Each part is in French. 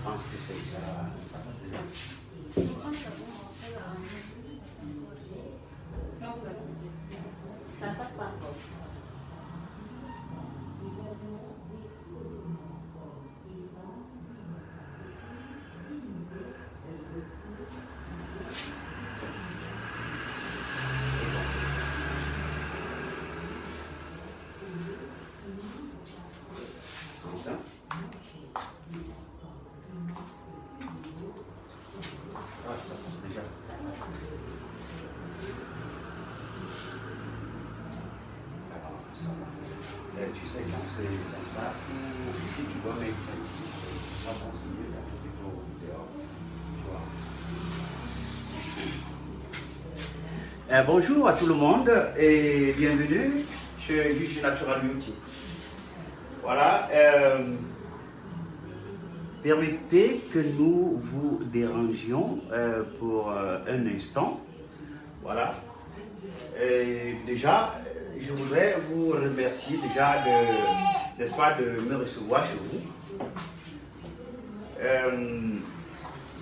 pense que c'est déjà, ça passe déjà. Ça passe pas encore. Ah, ça passe déjà. Alors, ça va. Tu sais, quand c'est comme ça, si tu dois mettre ça ici, c'est pas bon, c'est mieux d'être plutôt dehors. Tu vois. Bonjour à tout le monde et bienvenue chez Juge Natural Beauty. Voilà. Permettez que nous vous dérangions pour un instant. Voilà. Et déjà, je voudrais vous remercier déjà n'est-ce pas, de me recevoir chez vous.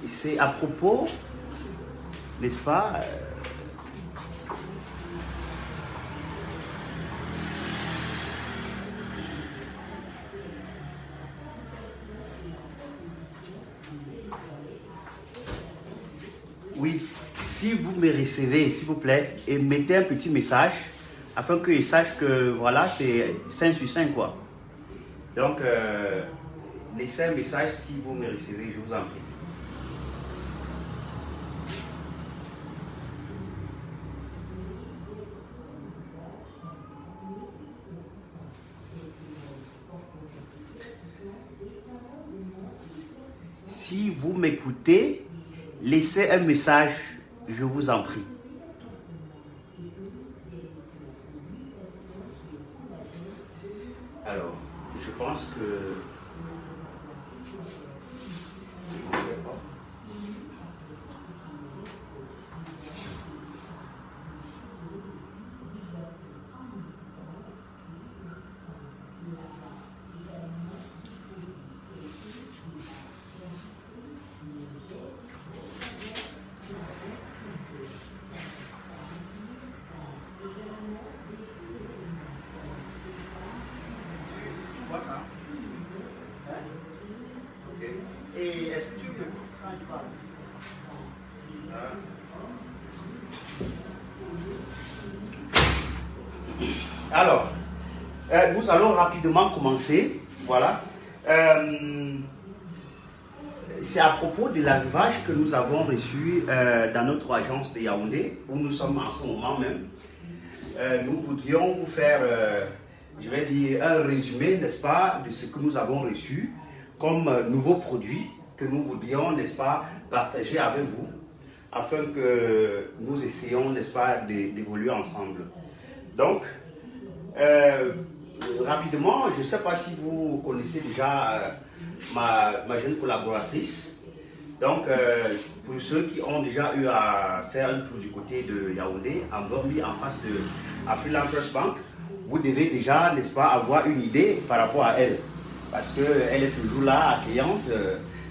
C'est à propos, n'est-ce pas, oui, si vous me recevez, s'il vous plaît, et mettez un petit message afin qu'ils sachent que voilà, c'est 5 sur 5 quoi. Donc, laissez un message si vous me recevez, je vous en prie. Si vous m'écoutez, laissez un message, je vous en prie. Alors, je pense que... Je ne sais pas. Tu vois ça? Hein? Ok. Et est-ce que tu veux quand je parle? Alors, nous allons rapidement commencer. Voilà. C'est à propos de l'arrivage que nous avons reçu dans notre agence de Yaoundé, où nous sommes en ce moment même. Nous voudrions vous faire, je vais dire, un résumé, n'est-ce pas, de ce que nous avons reçu comme nouveaux produits que nous voudrions, n'est-ce pas, partager avec vous, afin que nous essayions, n'est-ce pas, d'évoluer ensemble. Donc, rapidement, je ne sais pas si vous connaissez déjà ma jeune collaboratrice. Donc, pour ceux qui ont déjà eu à faire un tour du côté de Yaoundé, en Burmi, en face de Afriland First Bank, vous devez déjà, n'est-ce pas, avoir une idée par rapport à elle. Parce qu'elle est toujours là, accueillante,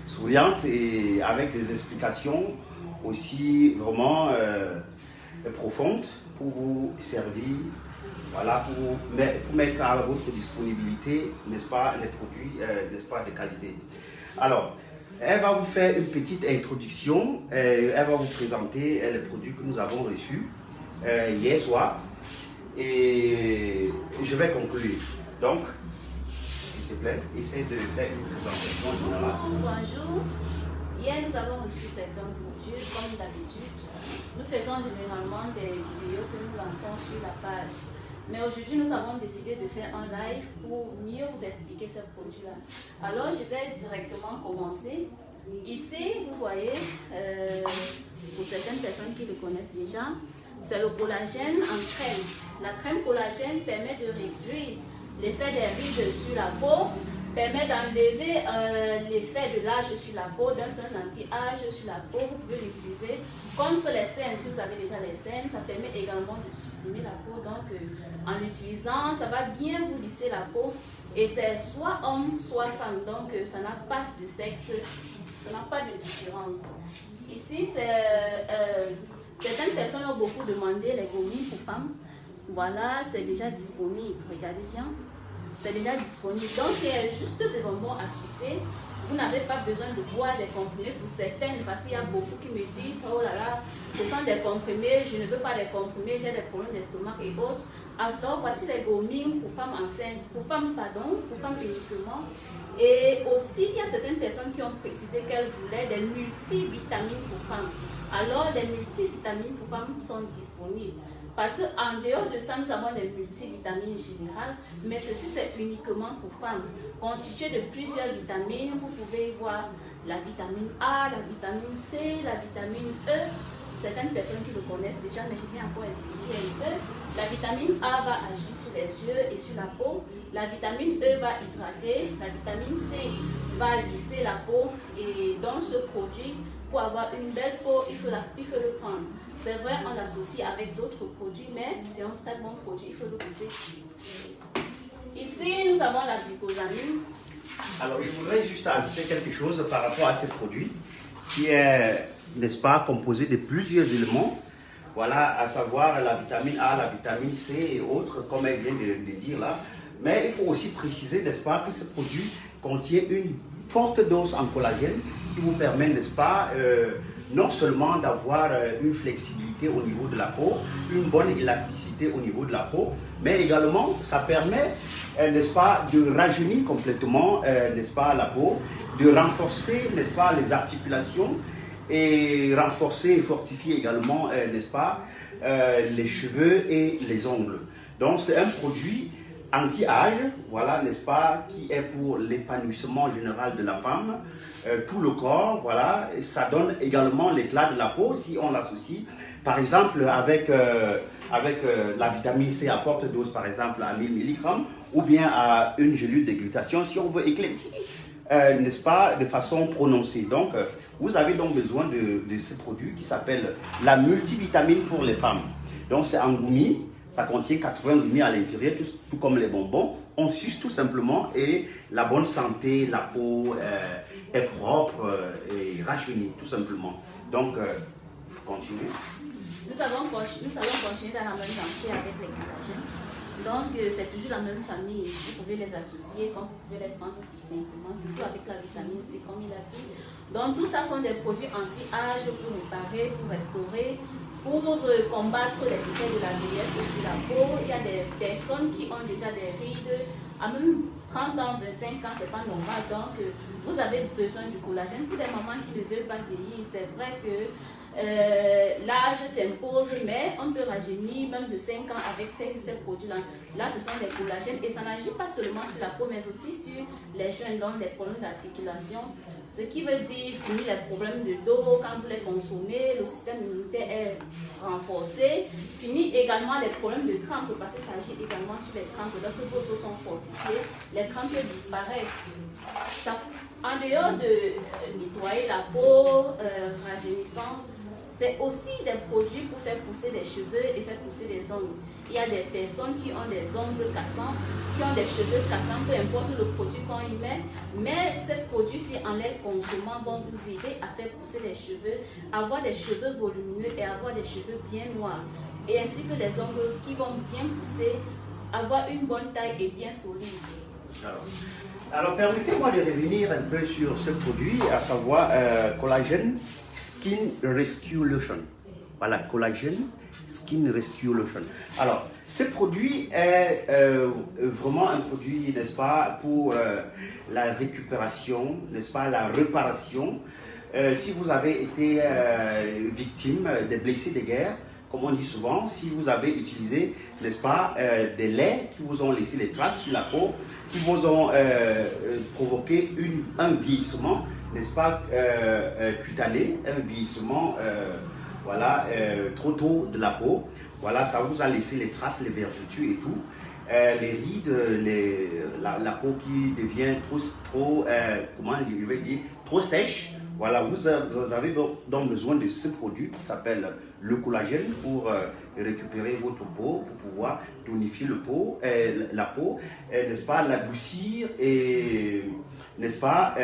souriante et avec des explications aussi vraiment profondes pour vous servir. Voilà, pour mettre à votre disponibilité, n'est-ce pas, les produits, n'est-ce pas, de qualité. Alors, elle va vous faire une petite introduction, elle va vous présenter les produits que nous avons reçus hier soir, et je vais conclure. Donc, s'il te plaît, essaie de faire une présentation générale. Bonjour. Hier, nous avons reçu certains produits, comme d'habitude. Nous faisons généralement des vidéos que nous lançons sur la page. Mais aujourd'hui, nous avons décidé de faire un live pour mieux vous expliquer ces produits-là. Alors, je vais directement commencer. Ici, vous voyez, pour certaines personnes qui le connaissent déjà, c'est le collagène en crème. La crème collagène permet de réduire l'effet des rides sur la peau, permet d'enlever l'effet de l'âge sur la peau, d'un seul anti-âge sur la peau. Vous pouvez l'utiliser contre les cernes. Si vous avez déjà les cernes, ça permet également de supprimer la peau. Donc, en l'utilisant, ça va bien vous lisser la peau Et c'est soit homme, soit femme. Donc, ça n'a pas de sexe, ça n'a pas de différence. Ici, certaines personnes ont beaucoup demandé les gommines pour femmes. Voilà, c'est déjà disponible. Regardez bien. C'est déjà disponible. Donc, c'est juste des bonbons à sucer. Vous n'avez pas besoin de boire des comprimés pour certaines, parce qu'il y a beaucoup qui me disent, oh là là, ce sont des comprimés, je ne veux pas des comprimés, j'ai des problèmes d'estomac et autres. Alors, voici les gommines pour femmes enceintes, pour femmes uniquement. Et aussi, il y a certaines personnes qui ont précisé qu'elles voulaient des multivitamines pour femmes. Alors, les multivitamines pour femmes sont disponibles. Parce qu'en dehors de ça, nous avons des multivitamines générales, mais ceci c'est uniquement pour femmes. Constitué de plusieurs vitamines, vous pouvez voir la vitamine A, la vitamine C, la vitamine E. Certaines personnes qui le connaissent déjà, mais je vais encore expliquer un peu. La vitamine A va agir sur les yeux et sur la peau. La vitamine E va hydrater. La vitamine C va lisser la peau. Et dans ce produit, pour avoir une belle peau, il faut le prendre. C'est vrai, on l'associe avec d'autres produits, mais c'est un très bon produit, il faut le goûter. Ici, nous avons la glucosamine. Alors, je voudrais juste ajouter quelque chose par rapport à ce produit qui est, n'est-ce pas, composé de plusieurs éléments. Voilà, à savoir la vitamine A, la vitamine C et autres, comme elle vient de dire là. Mais il faut aussi préciser, n'est-ce pas, que ce produit contient une forte dose en collagène qui vous permet, n'est-ce pas, non seulement d'avoir une flexibilité au niveau de la peau, une bonne élasticité au niveau de la peau, mais également ça permet, n'est-ce pas, de rajeunir complètement, n'est-ce pas, la peau, de renforcer, n'est-ce pas, les articulations et renforcer et fortifier également, n'est-ce pas, les cheveux et les ongles. Donc c'est un produit anti-âge, voilà, n'est-ce pas, qui est pour l'épanouissement général de la femme, tout le corps, voilà, et ça donne également l'éclat de la peau si on l'associe, par exemple, avec la vitamine C à forte dose, par exemple, à 1000 mg, ou bien à une gélule de glutathion, si on veut éclaircir, n'est-ce pas, de façon prononcée. Donc, vous avez donc besoin de ce produit qui s'appelle la multivitamine pour les femmes. Donc, c'est en gummi. Ça contient 80 gummis à l'intérieur, tout comme les bonbons. On suce tout simplement et la bonne santé, la peau est propre et rajeunie, tout simplement. Donc, il faut continuer. Nous allons continuer dans la même lancée avec les collagènes. Donc, c'est toujours la même famille. Vous pouvez les associer, comme vous pouvez les prendre distinctement, toujours avec la vitamine C, comme il a dit. Donc, tout ça sont des produits anti-âge pour réparer, pour restaurer, pour combattre les effets de la vieillesse sur la peau. Il y a des personnes qui ont déjà des rides à même 30 ans, 25 ans, c'est pas normal. Donc, vous avez besoin du collagène. Pour des mamans qui ne veulent pas vieillir, c'est vrai que l'âge s'impose, mais on peut rajeunir même de 5 ans avec ces produits-là. Là, ce sont des collagènes et ça n'agit pas seulement sur la peau, mais aussi sur les joints, donc les problèmes d'articulation. Ce qui veut dire finir les problèmes de dos quand vous les consommez, le système immunitaire est renforcé. Finir également les problèmes de crampes parce que ça agit également sur les crampes. Lorsque vos os sont fortifiés, les crampes disparaissent. En dehors de nettoyer la peau, rajeunissant, c'est aussi des produits pour faire pousser des cheveux et faire pousser des ongles. Il y a des personnes qui ont des ongles cassants, qui ont des cheveux cassants, peu importe le produit qu'on y met. Mais ces produits-ci, en les consommant, vont vous aider à faire pousser les cheveux, avoir des cheveux volumineux et avoir des cheveux bien noirs. Et ainsi que les ongles qui vont bien pousser, avoir une bonne taille et bien solide. Alors permettez-moi de revenir un peu sur ce produit, à savoir Collagène Skin Rescue Lotion. Voilà, Collagène Skin Rescue Lotion. Alors, ce produit est vraiment un produit, n'est-ce pas, pour la récupération, n'est-ce pas, la réparation. Si vous avez été victime des blessés de guerre, comme on dit souvent, si vous avez utilisé, n'est-ce pas, des laits qui vous ont laissé des traces sur la peau, qui vous ont provoqué un vieillissement, n'est-ce pas, cutané, un vieillissement voilà, trop tôt de la peau. Voilà, ça vous a laissé les traces, les vergetures et tout. Les rides, la peau qui devient trop comment je vais dire, trop sèche Voilà, vous avez donc besoin de ce produit qui s'appelle le collagène pour récupérer votre peau, pour pouvoir tonifier la peau, n'est-ce pas, l'adoucir et, n'est-ce pas,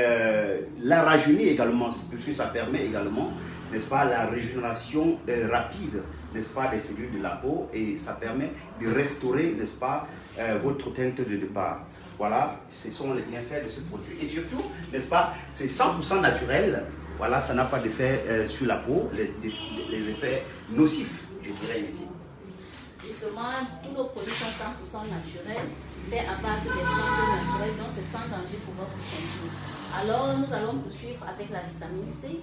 la rajeunir également, puisque ça permet également, n'est-ce pas, la régénération rapide, n'est-ce pas, des cellules de la peau, et ça permet de restaurer, n'est-ce pas, votre teinte de départ. Voilà, ce sont les bienfaits de ce produit. Et surtout, n'est-ce pas, c'est 100% naturel. Voilà, ça n'a pas d'effet sur la peau, les effets nocifs, je dirais ici. Justement, tous nos produits sont 100% naturels, faits à base des plantes naturelles, donc c'est sans danger pour votre santé. Alors, nous allons poursuivre avec la vitamine C.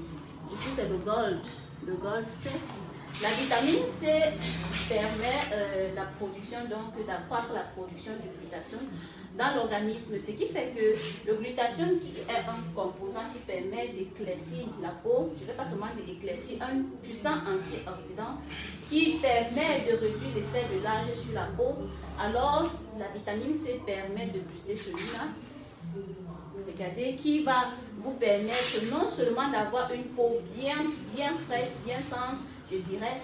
Ici, c'est le Gold C. La vitamine C permet la production, donc d'accroître la production de glutathione dans l'organisme, ce qui fait que le glutathione qui est un composant qui permet d'éclaircir la peau, je ne vais pas seulement dire éclaircir, un puissant antioxydant qui permet de réduire l'effet de l'âge sur la peau. Alors, la vitamine C permet de booster celui-là. Regardez, qui va vous permettre non seulement d'avoir une peau bien fraîche, bien tendre, je dirais,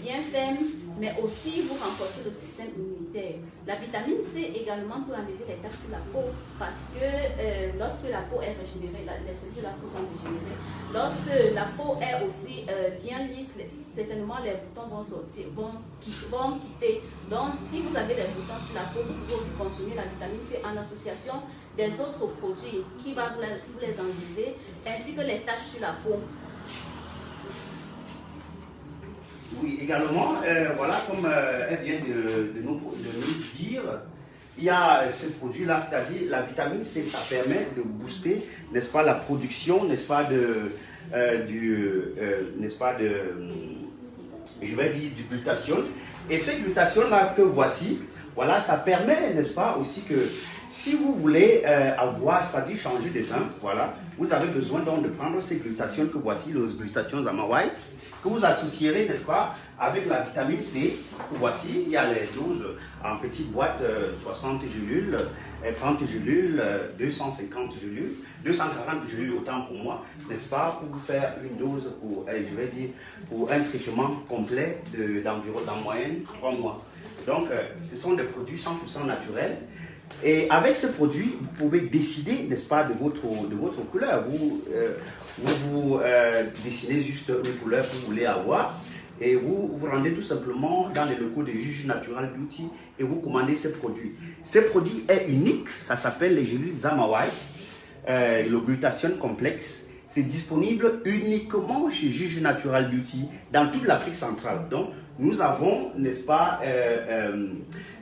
bien ferme, mais aussi vous renforcer le système immunitaire. La vitamine C également peut enlever les taches sur la peau parce que lorsque la peau est régénérée, les cellules de la peau sont régénérées. Lorsque la peau est aussi bien lisse, certainement les boutons vont sortir, vont quitter. Donc si vous avez des boutons sur la peau, vous pouvez aussi consommer la vitamine C en association des autres produits qui vont vous les enlever, ainsi que les taches sur la peau. Oui, également, voilà, comme elle vient de nous dire, il y a ce produit-là, c'est-à-dire la vitamine C, ça permet de booster, n'est-ce pas, la production, n'est-ce pas, je vais dire, du glutathione. Et ce glutathione-là que voici, voilà, ça permet, n'est-ce pas, aussi que si vous voulez avoir, c'est-à-dire changer de teint, voilà, vous avez besoin donc de prendre ces glutathione que voici, le glutathione Zama White, que vous associerez, n'est-ce pas, avec la vitamine C, que voici, il y a les doses en petites boîtes, 60 gélules, 30 gélules, 250 gélules, 240 gélules autant pour moi, n'est-ce pas, pour vous faire une dose pour, je vais dire, pour un traitement complet d'environ, en moyenne, 3 mois. Donc, ce sont des produits 100% naturels. Et avec ce produit, vous pouvez décider, n'est-ce pas, de votre couleur. Vous dessinez juste une couleur que vous voulez avoir et vous vous rendez tout simplement dans les locaux de Juge Natural Beauty et vous commandez ce produit. Ce produit est unique, ça s'appelle les gélules Zama White, le glutathione complexe. C'est disponible uniquement chez Juge Natural Beauty dans toute l'Afrique centrale. Donc, nous avons, n'est-ce pas,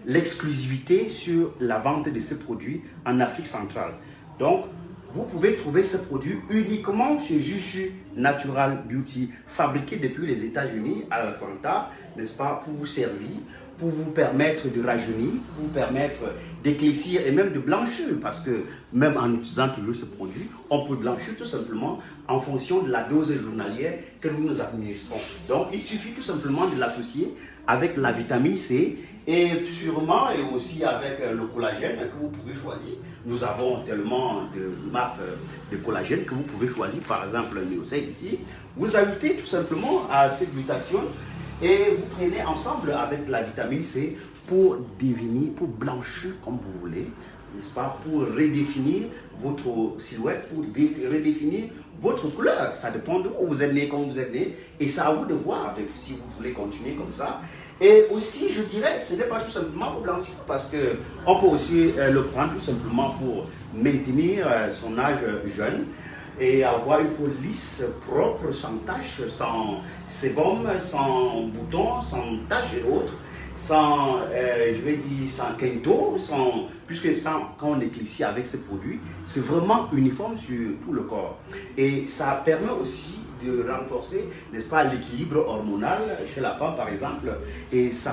l'exclusivité sur la vente de ce produit en Afrique centrale. Donc, vous pouvez trouver ce produit uniquement chez Juju Natural Beauty, fabriqué depuis les États-Unis à Atlanta, n'est-ce pas, pour vous servir, pour vous permettre de rajeunir, pour vous permettre d'éclaircir et même de blanchir, parce que même en utilisant toujours ce produit, on peut blanchir tout simplement en fonction de la dose journalière que nous nous administrons. Donc, il suffit tout simplement de l'associer avec la vitamine C et sûrement et aussi avec le collagène que vous pouvez choisir. Nous avons tellement de marques de collagène que vous pouvez choisir, par exemple le Neocell ici. Vous ajoutez tout simplement à cette glutathione et vous prenez ensemble avec la vitamine C pour devenir, pour blanchir comme vous voulez, n'est-ce pas, pour redéfinir votre silhouette, pour redéfinir votre couleur. Ça dépend de où vous êtes né, comme vous êtes né, et c'est à vous de voir si vous voulez continuer comme ça. Et aussi, je dirais, ce n'est pas tout simplement pour blanchir, parce qu'on peut aussi le prendre tout simplement pour maintenir son âge jeune et avoir une peau lisse, propre, sans taches, sans sébum, sans boutons, sans taches et autres, sans, je vais dire, sans quinto, puisque quand on éclaircit avec ces produits, c'est vraiment uniforme sur tout le corps. Et ça permet aussi de renforcer, n'est-ce pas, l'équilibre hormonal chez la femme, par exemple, et ça